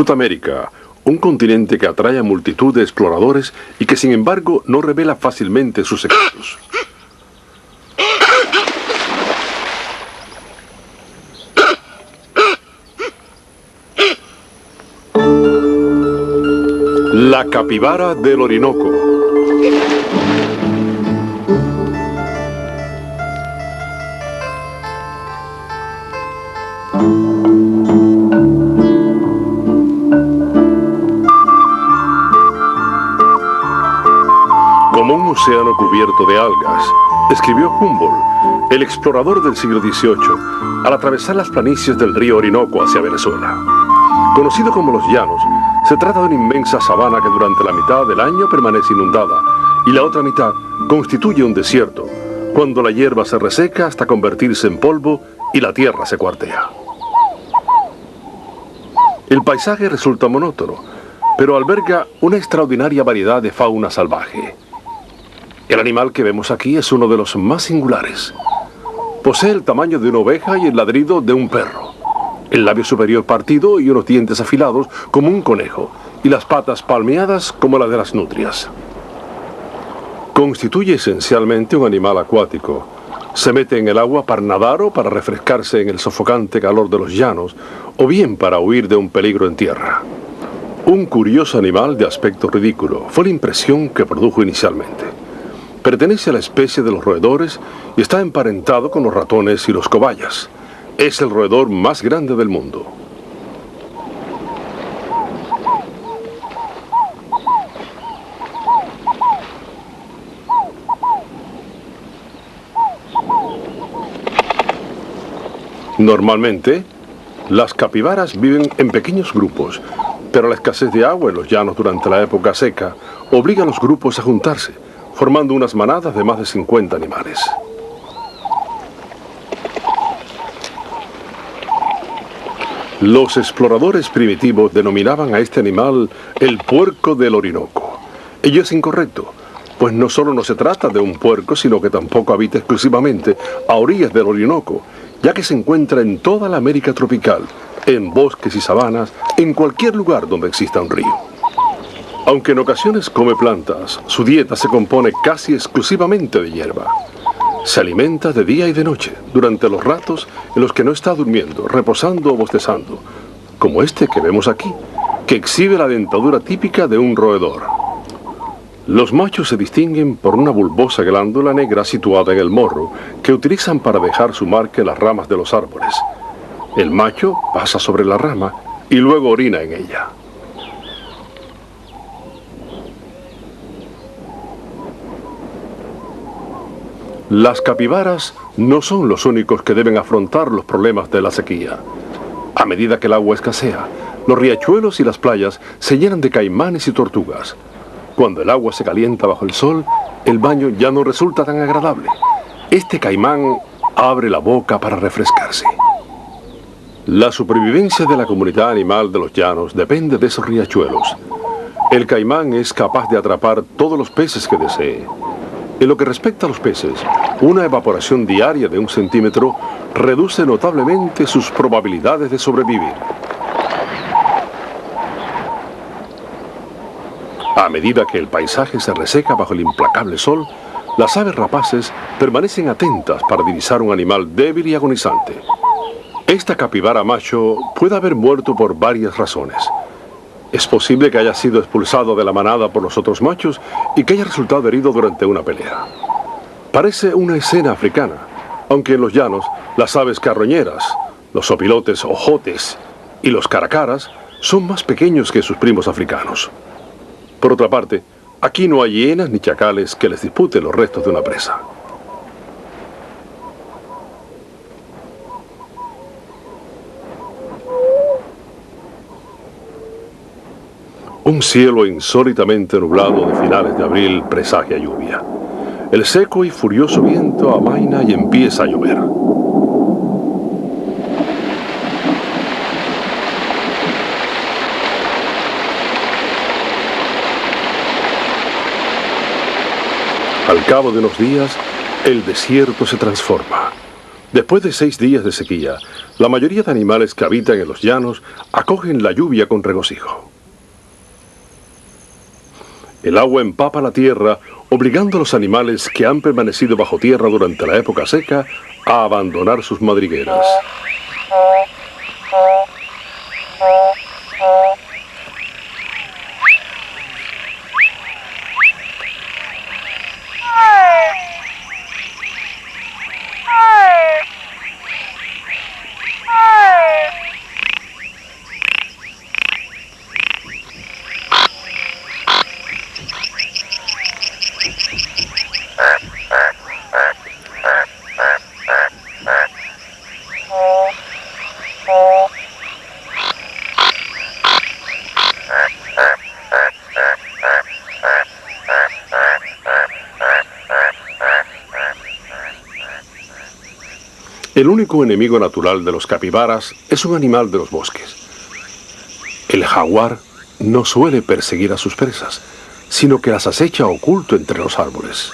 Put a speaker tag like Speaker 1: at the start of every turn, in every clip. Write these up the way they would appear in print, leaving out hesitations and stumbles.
Speaker 1: Sudamérica, un continente que atrae a multitud de exploradores y que sin embargo no revela fácilmente sus secretos. La capibara del Orinoco. Como un océano cubierto de algas, escribió Humboldt, el explorador del siglo XVIII, al atravesar las planicies del río Orinoco hacia Venezuela. Conocido como los Llanos, se trata de una inmensa sabana que durante la mitad del año permanece inundada y la otra mitad constituye un desierto, cuando la hierba se reseca hasta convertirse en polvo y la tierra se cuartea. El paisaje resulta monótono, pero alberga una extraordinaria variedad de fauna salvaje. El animal que vemos aquí es uno de los más singulares. Posee el tamaño de una oveja y el ladrido de un perro, el labio superior partido y unos dientes afilados como un conejo, y las patas palmeadas como las de las nutrias. Constituye esencialmente un animal acuático. Se mete en el agua para nadar o para refrescarse en el sofocante calor de los llanos, o bien para huir de un peligro en tierra. Un curioso animal de aspecto ridículo fue la impresión que produjo inicialmente. Pertenece a la especie de los roedores y está emparentado con los ratones y los cobayas. Es el roedor más grande del mundo. Normalmente, las capibaras viven en pequeños grupos, pero la escasez de agua en los llanos durante la época seca obliga a los grupos a juntarse, formando unas manadas de más de 50 animales. Los exploradores primitivos denominaban a este animal el puerco del Orinoco. Ello es incorrecto, pues no solo no se trata de un puerco, sino que tampoco habita exclusivamente a orillas del Orinoco, ya que se encuentra en toda la América tropical, en bosques y sabanas, en cualquier lugar donde exista un río. Aunque en ocasiones come plantas, su dieta se compone casi exclusivamente de hierba. Se alimenta de día y de noche, durante los ratos en los que no está durmiendo, reposando o bostezando, como este que vemos aquí, que exhibe la dentadura típica de un roedor. Los machos se distinguen por una bulbosa glándula negra situada en el morro, que utilizan para dejar su marca en las ramas de los árboles. El macho pasa sobre la rama y luego orina en ella. Las capibaras no son los únicos que deben afrontar los problemas de la sequía. A medida que el agua escasea, los riachuelos y las playas se llenan de caimanes y tortugas. Cuando el agua se calienta bajo el sol, el baño ya no resulta tan agradable. Este caimán abre la boca para refrescarse. La supervivencia de la comunidad animal de los llanos depende de esos riachuelos. El caimán es capaz de atrapar todos los peces que desee. En lo que respecta a los peces, una evaporación diaria de 1 centímetro reduce notablemente sus probabilidades de sobrevivir. A medida que el paisaje se reseca bajo el implacable sol, las aves rapaces permanecen atentas para divisar un animal débil y agonizante. Esta capibara macho puede haber muerto por varias razones. Es posible que haya sido expulsado de la manada por los otros machos y que haya resultado herido durante una pelea. Parece una escena africana, aunque en los llanos las aves carroñeras, los opilotes o jotes y los caracaras son más pequeños que sus primos africanos. Por otra parte, aquí no hay hienas ni chacales que les disputen los restos de una presa. Un cielo insólitamente nublado de finales de abril presagia lluvia. El seco y furioso viento amaina y empieza a llover. Al cabo de unos días, el desierto se transforma. Después de 6 días de sequía, la mayoría de animales que habitan en los llanos acogen la lluvia con regocijo. El agua empapa la tierra, obligando a los animales que han permanecido bajo tierra durante la época seca a abandonar sus madrigueras. El único enemigo natural de los capibaras es un animal de los bosques. El jaguar no suele perseguir a sus presas, sino que las acecha oculto entre los árboles.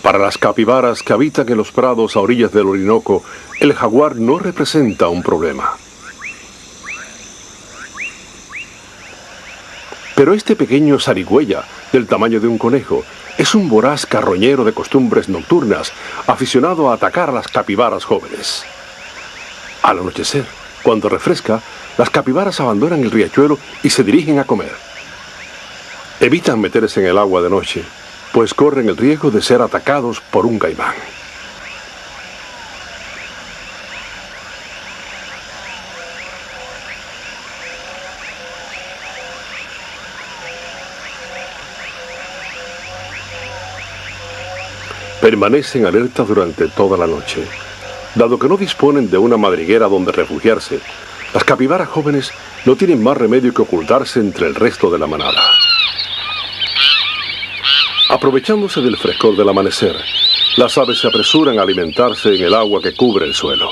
Speaker 1: Para las capibaras que habitan en los prados a orillas del Orinoco, el jaguar no representa un problema. Pero este pequeño zarigüeya, del tamaño de un conejo, es un voraz carroñero de costumbres nocturnas, aficionado a atacar a las capibaras jóvenes. Al anochecer, cuando refresca, las capibaras abandonan el riachuelo y se dirigen a comer. Evitan meterse en el agua de noche, pues corren el riesgo de ser atacados por un caimán. Permanecen alertas durante toda la noche. Dado que no disponen de una madriguera donde refugiarse, las capibaras jóvenes no tienen más remedio que ocultarse entre el resto de la manada. Aprovechándose del frescor del amanecer, las aves se apresuran a alimentarse en el agua que cubre el suelo.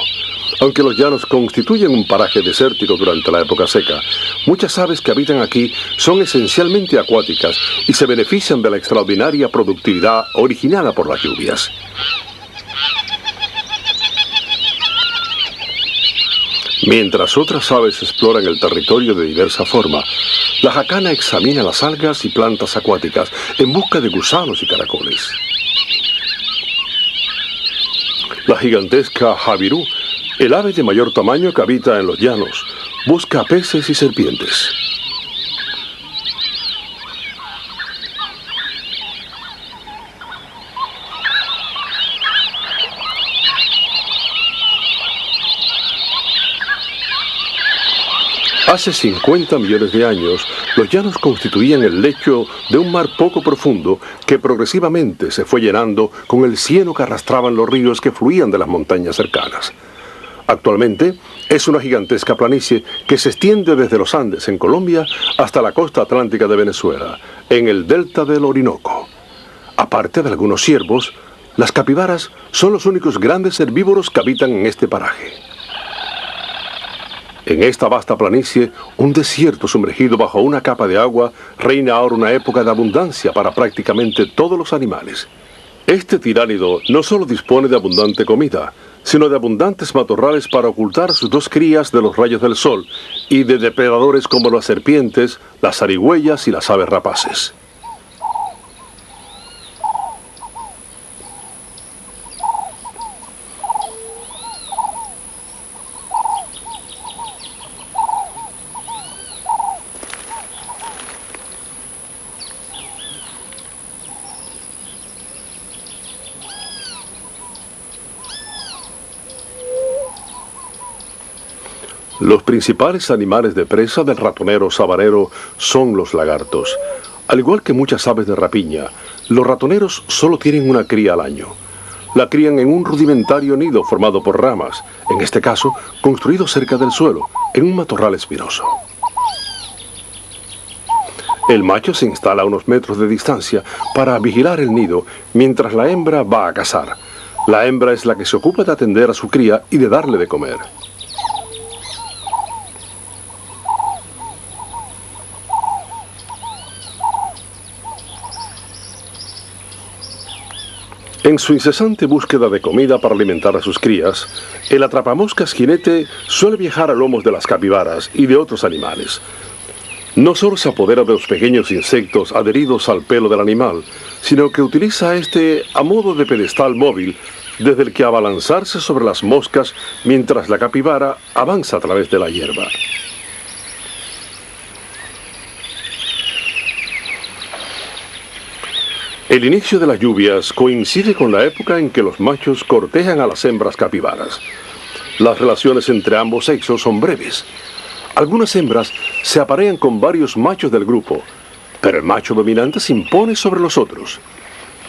Speaker 1: Aunque los llanos constituyen un paraje desértico durante la época seca, muchas aves que habitan aquí son esencialmente acuáticas y se benefician de la extraordinaria productividad originada por las lluvias. Mientras otras aves exploran el territorio de diversa forma, la jacana examina las algas y plantas acuáticas en busca de gusanos y caracoles. La gigantesca jabirú, el ave de mayor tamaño que habita en los llanos, busca peces y serpientes. Hace 50 millones de años, los llanos constituían el lecho de un mar poco profundo que progresivamente se fue llenando con el cieno que arrastraban los ríos que fluían de las montañas cercanas. Actualmente es una gigantesca planicie que se extiende desde los Andes en Colombia hasta la costa atlántica de Venezuela, en el delta del Orinoco. Aparte de algunos ciervos, las capibaras son los únicos grandes herbívoros que habitan en este paraje. En esta vasta planicie, un desierto sumergido bajo una capa de agua, reina ahora una época de abundancia para prácticamente todos los animales. Este tiránido no solo dispone de abundante comida, sino de abundantes matorrales para ocultar sus dos crías de los rayos del sol y de depredadores como las serpientes, las zarigüeyas y las aves rapaces. Los principales animales de presa del ratonero sabanero son los lagartos. Al igual que muchas aves de rapiña, los ratoneros solo tienen una cría al año. La crían en un rudimentario nido formado por ramas, en este caso construido cerca del suelo, en un matorral espinoso. El macho se instala a unos metros de distancia para vigilar el nido mientras la hembra va a cazar. La hembra es la que se ocupa de atender a su cría y de darle de comer. En su incesante búsqueda de comida para alimentar a sus crías, el atrapamoscas jinete suele viajar a lomos de las capibaras y de otros animales. No solo se apodera de los pequeños insectos adheridos al pelo del animal, sino que utiliza este a modo de pedestal móvil desde el que abalanzarse sobre las moscas mientras la capibara avanza a través de la hierba. El inicio de las lluvias coincide con la época en que los machos cortejan a las hembras capibaras. Las relaciones entre ambos sexos son breves. Algunas hembras se aparean con varios machos del grupo, pero el macho dominante se impone sobre los otros.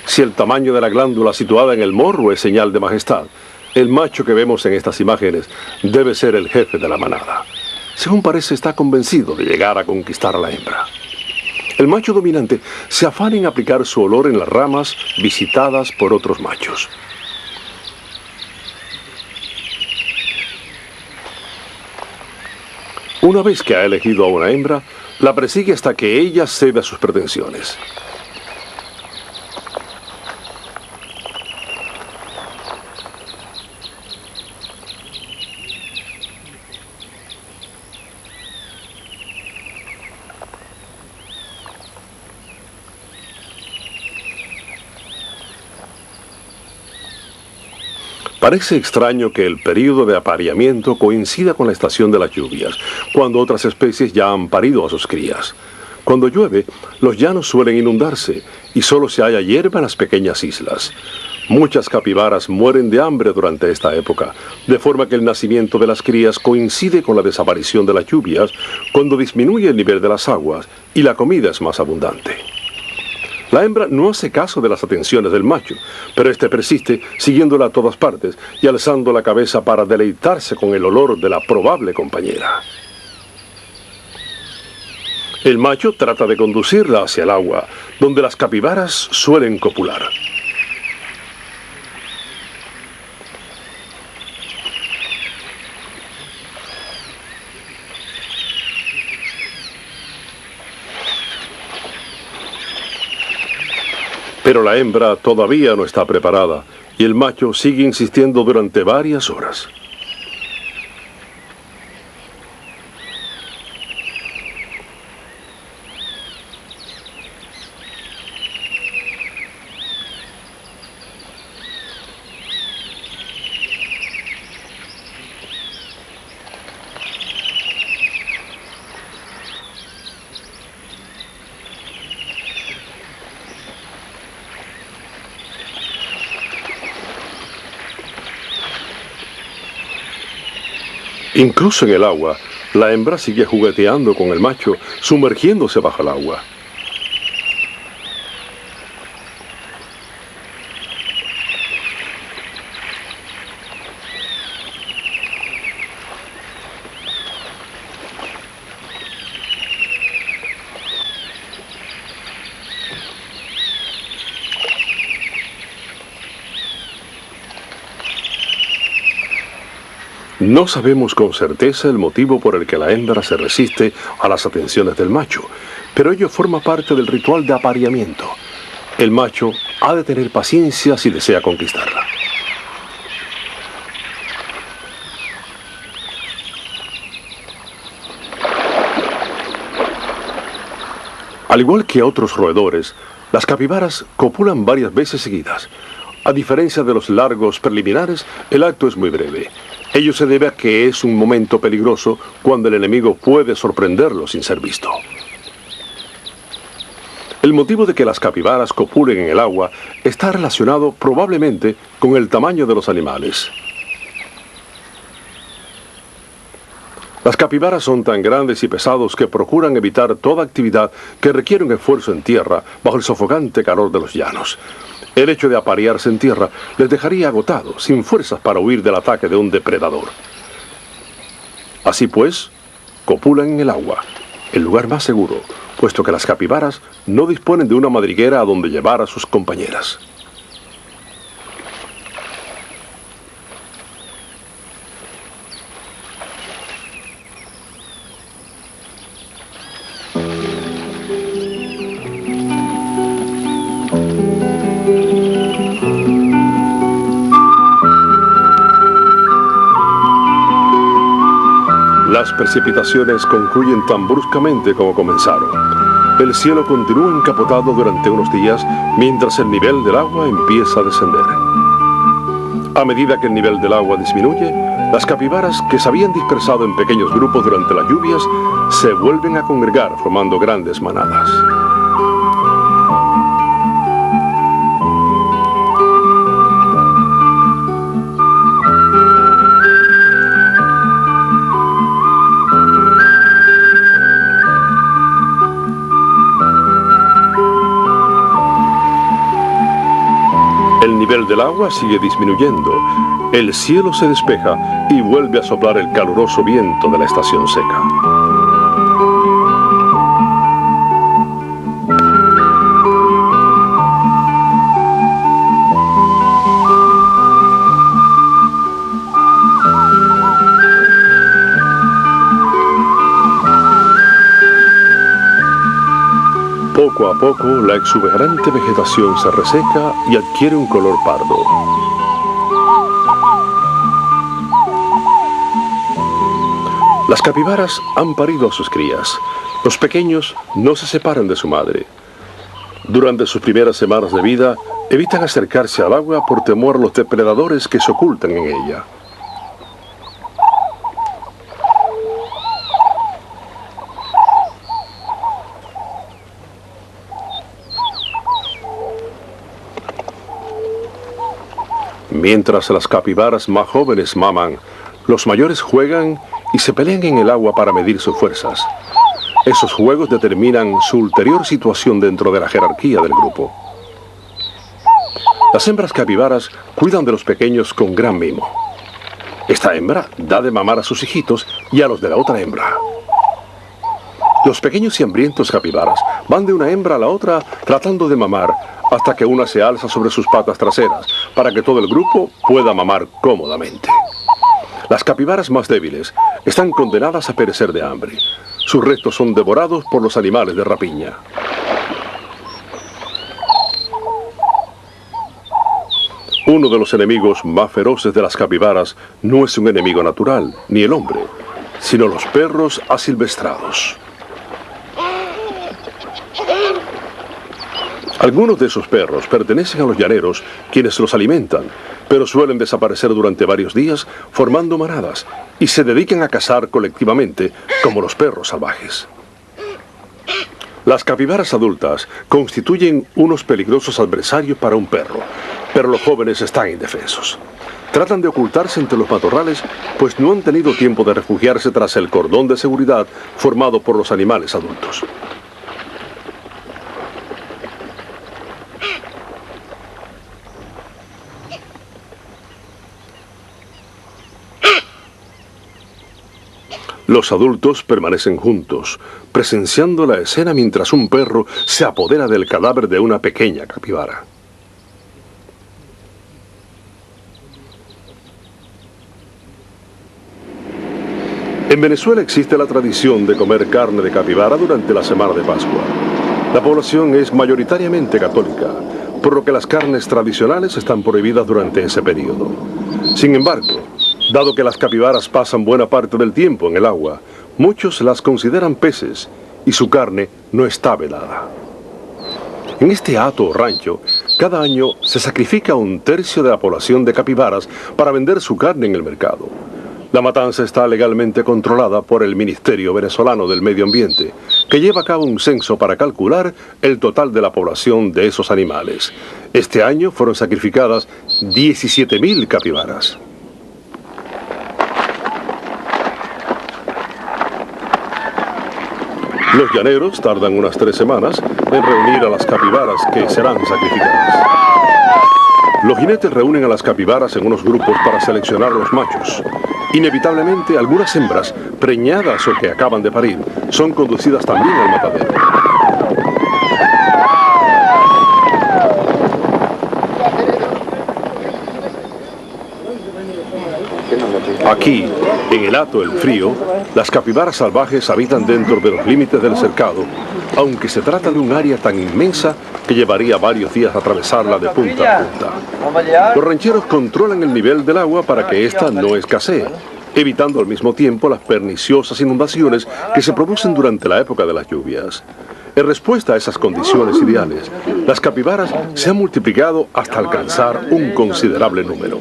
Speaker 1: Si el tamaño de la glándula situada en el morro es señal de majestad, el macho que vemos en estas imágenes debe ser el jefe de la manada. Según parece, está convencido de llegar a conquistar a la hembra. El macho dominante se afana en aplicar su olor en las ramas visitadas por otros machos. Una vez que ha elegido a una hembra, la persigue hasta que ella ceda sus pretensiones. Parece extraño que el período de apareamiento coincida con la estación de las lluvias, cuando otras especies ya han parido a sus crías. Cuando llueve, los llanos suelen inundarse y solo se halla hierba en las pequeñas islas. Muchas capibaras mueren de hambre durante esta época, de forma que el nacimiento de las crías coincide con la desaparición de las lluvias, cuando disminuye el nivel de las aguas y la comida es más abundante. La hembra no hace caso de las atenciones del macho, pero este persiste siguiéndola a todas partes y alzando la cabeza para deleitarse con el olor de la probable compañera. El macho trata de conducirla hacia el agua, donde las capibaras suelen copular. Pero la hembra todavía no está preparada y el macho sigue insistiendo durante varias horas. Incluso en el agua, la hembra sigue jugueteando con el macho, sumergiéndose bajo el agua. No sabemos con certeza el motivo por el que la hembra se resiste a las atenciones del macho, pero ello forma parte del ritual de apareamiento. El macho ha de tener paciencia si desea conquistarla. Al igual que otros roedores, las capibaras copulan varias veces seguidas. A diferencia de los largos preliminares, el acto es muy breve. Ello se debe a que es un momento peligroso cuando el enemigo puede sorprenderlo sin ser visto. El motivo de que las capibaras copulen en el agua está relacionado probablemente con el tamaño de los animales. Las capibaras son tan grandes y pesados que procuran evitar toda actividad que requiere un esfuerzo en tierra bajo el sofocante calor de los llanos. El hecho de aparearse en tierra les dejaría agotados, sin fuerzas para huir del ataque de un depredador. Así pues, copulan en el agua, el lugar más seguro, puesto que las capibaras no disponen de una madriguera a donde llevar a sus compañeras. Las precipitaciones concluyen tan bruscamente como comenzaron. El cielo continúa encapotado durante unos días mientras el nivel del agua empieza a descender. A medida que el nivel del agua disminuye, las capibaras que se habían dispersado en pequeños grupos durante las lluvias se vuelven a congregar formando grandes manadas. El nivel del agua sigue disminuyendo, el cielo se despeja y vuelve a soplar el caluroso viento de la estación seca. Poco a poco, la exuberante vegetación se reseca y adquiere un color pardo. Las capibaras han parido a sus crías. Los pequeños no se separan de su madre. Durante sus primeras semanas de vida, evitan acercarse al agua por temor a los depredadores que se ocultan en ella. Mientras las capibaras más jóvenes maman, los mayores juegan y se pelean en el agua para medir sus fuerzas. Esos juegos determinan su ulterior situación dentro de la jerarquía del grupo. Las hembras capibaras cuidan de los pequeños con gran mimo. Esta hembra da de mamar a sus hijitos y a los de la otra hembra. Los pequeños y hambrientos capibaras van de una hembra a la otra tratando de mamar hasta que una se alza sobre sus patas traseras para que todo el grupo pueda mamar cómodamente. Las capibaras más débiles están condenadas a perecer de hambre. Sus restos son devorados por los animales de rapiña. Uno de los enemigos más feroces de las capibaras no es un enemigo natural, ni el hombre, sino los perros asilvestrados. Algunos de esos perros pertenecen a los llaneros, quienes los alimentan, pero suelen desaparecer durante varios días formando manadas y se dedican a cazar colectivamente como los perros salvajes. Las capibaras adultas constituyen unos peligrosos adversarios para un perro, pero los jóvenes están indefensos. Tratan de ocultarse entre los matorrales, pues no han tenido tiempo de refugiarse tras el cordón de seguridad formado por los animales adultos. Los adultos permanecen juntos, presenciando la escena mientras un perro se apodera del cadáver de una pequeña capibara. En Venezuela existe la tradición de comer carne de capibara durante la semana de Pascua. La población es mayoritariamente católica, por lo que las carnes tradicionales están prohibidas durante ese periodo. Sin embargo, dado que las capibaras pasan buena parte del tiempo en el agua, muchos las consideran peces y su carne no está velada. En este hato o rancho, cada año se sacrifica un tercio de la población de capibaras para vender su carne en el mercado. La matanza está legalmente controlada por el Ministerio Venezolano del Medio Ambiente, que lleva a cabo un censo para calcular el total de la población de esos animales. Este año fueron sacrificadas 17.000 capibaras. Los llaneros tardan unas 3 semanas en reunir a las capibaras que serán sacrificadas. Los jinetes reúnen a las capibaras en unos grupos para seleccionar a los machos. Inevitablemente, algunas hembras, preñadas o que acaban de parir, son conducidas también al matadero. Aquí, en el hato El Frío, las capibaras salvajes habitan dentro de los límites del cercado, aunque se trata de un área tan inmensa que llevaría varios días atravesarla de punta a punta. Los rancheros controlan el nivel del agua para que ésta no escasee, evitando al mismo tiempo las perniciosas inundaciones que se producen durante la época de las lluvias. En respuesta a esas condiciones ideales, las capibaras se han multiplicado hasta alcanzar un considerable número.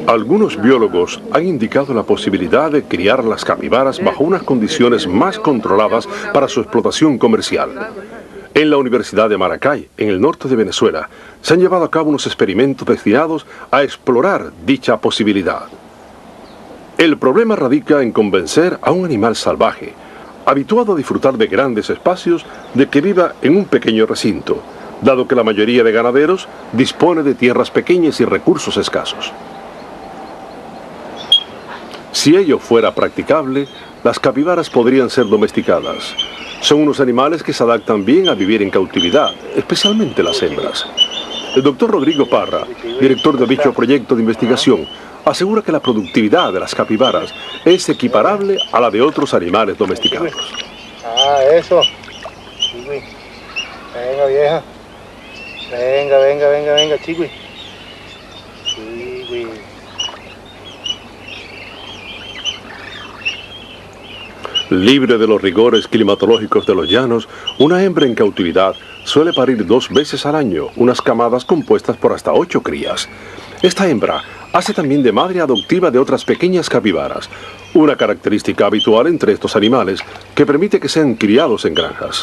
Speaker 1: Algunos biólogos han indicado la posibilidad de criar las capibaras bajo unas condiciones más controladas para su explotación comercial. En la Universidad de Maracay, en el norte de Venezuela, se han llevado a cabo unos experimentos destinados a explorar dicha posibilidad. El problema radica en convencer a un animal salvaje, habituado a disfrutar de grandes espacios, de que viva en un pequeño recinto, dado que la mayoría de ganaderos dispone de tierras pequeñas y recursos escasos. Si ello fuera practicable, las capibaras podrían ser domesticadas. Son unos animales que se adaptan bien a vivir en cautividad, especialmente las hembras. El doctor Rodrigo Parra, director de dicho proyecto de investigación, asegura que la productividad de las capibaras es equiparable a la de otros animales domesticados.
Speaker 2: Ah, eso. Chigui. Venga, vieja. Venga, Chigui. Chigui.
Speaker 1: Libre de los rigores climatológicos de los llanos, una hembra en cautividad suele parir 2 veces al año unas camadas compuestas por hasta 8 crías. Esta hembra hace también de madre adoptiva de otras pequeñas capibaras, una característica habitual entre estos animales que permite que sean criados en granjas.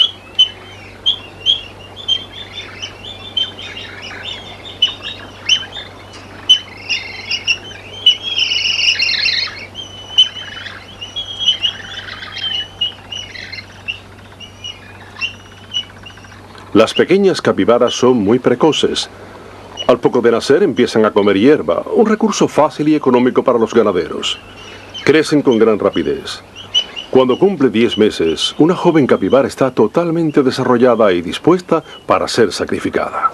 Speaker 1: Las pequeñas capibaras son muy precoces. Al poco de nacer empiezan a comer hierba, un recurso fácil y económico para los ganaderos. Crecen con gran rapidez. Cuando cumple 10 meses, una joven capibara está totalmente desarrollada y dispuesta para ser sacrificada.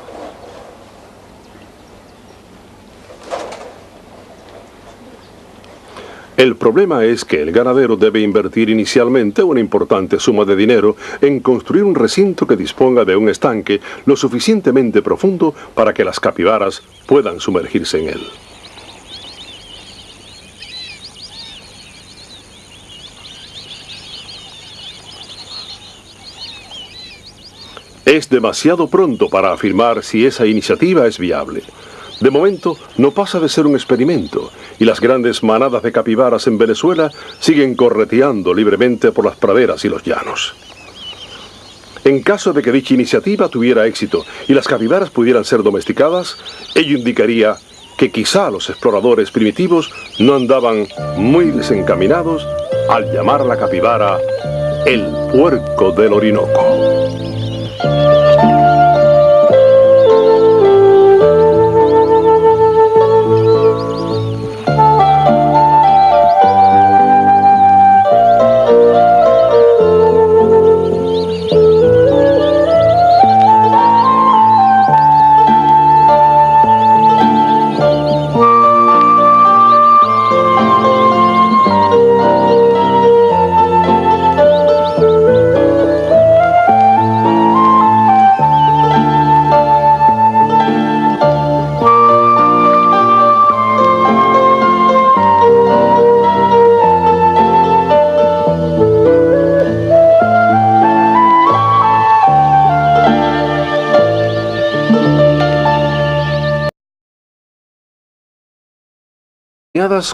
Speaker 1: El problema es que el ganadero debe invertir inicialmente una importante suma de dinero en construir un recinto que disponga de un estanque lo suficientemente profundo para que las capibaras puedan sumergirse en él. Es demasiado pronto para afirmar si esa iniciativa es viable. De momento, no pasa de ser un experimento, y las grandes manadas de capibaras en Venezuela siguen correteando libremente por las praderas y los llanos. En caso de que dicha iniciativa tuviera éxito y las capibaras pudieran ser domesticadas, ello indicaría que quizá los exploradores primitivos no andaban muy desencaminados al llamar a la capibara el puerco del Orinoco.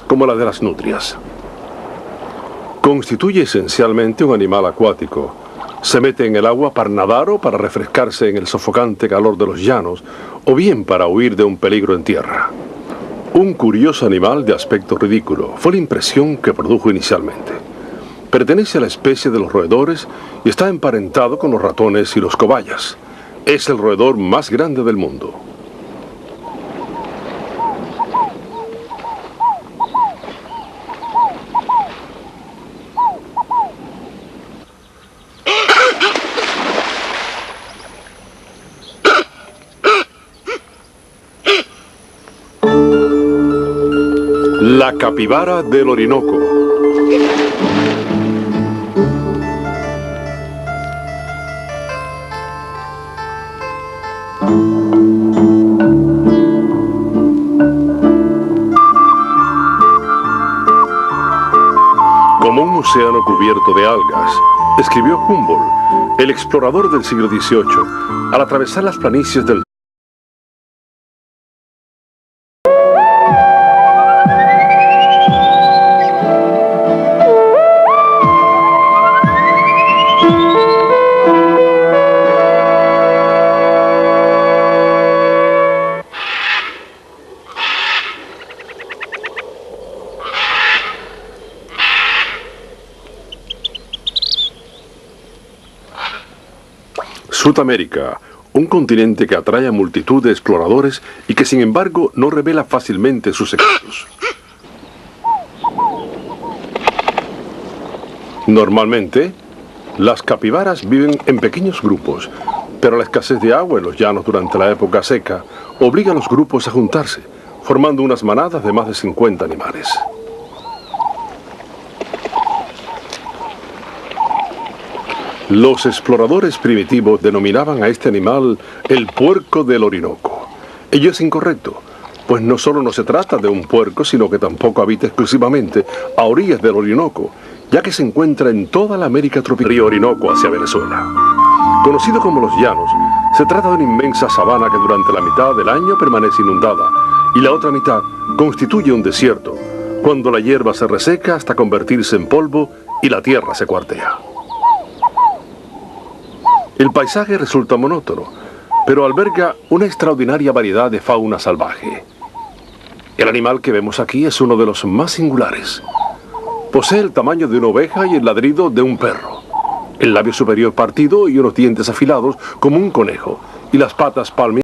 Speaker 1: Como la de las nutrias. Constituye esencialmente un animal acuático. Se mete en el agua para nadar o para refrescarse en el sofocante calor de los llanos, o bien para huir de un peligro en tierra. Un curioso animal de aspecto ridículo fue la impresión que produjo inicialmente. Pertenece a la especie de los roedores y está emparentado con los ratones y los cobayas. Es el roedor más grande del mundo. La capibara del Orinoco. como un océano cubierto de algas, escribió Humboldt, el explorador del siglo XVIII, al atravesar las planicies del Sudamérica, un continente que atrae a multitud de exploradores y que sin embargo no revela fácilmente sus secretos. Normalmente, las capibaras viven en pequeños grupos, pero la escasez de agua en los llanos durante la época seca obliga a los grupos a juntarse, formando unas manadas de más de 50 animales. Los exploradores primitivos denominaban a este animal el puerco del Orinoco. Ello es incorrecto, pues no solo no se trata de un puerco, sino que tampoco habita exclusivamente a orillas del Orinoco, ya que se encuentra en toda la América tropical, río Orinoco hacia Venezuela. Conocido como los llanos, se trata de una inmensa sabana que durante la mitad del año permanece inundada y la otra mitad constituye un desierto, cuando la hierba se reseca hasta convertirse en polvo y la tierra se cuartea. El paisaje resulta monótono, pero alberga una extraordinaria variedad de fauna salvaje. El animal que vemos aquí es uno de los más singulares. Posee el tamaño de una oveja y el ladrido de un perro, el labio superior partido y unos dientes afilados como un conejo, y las patas palmeadas.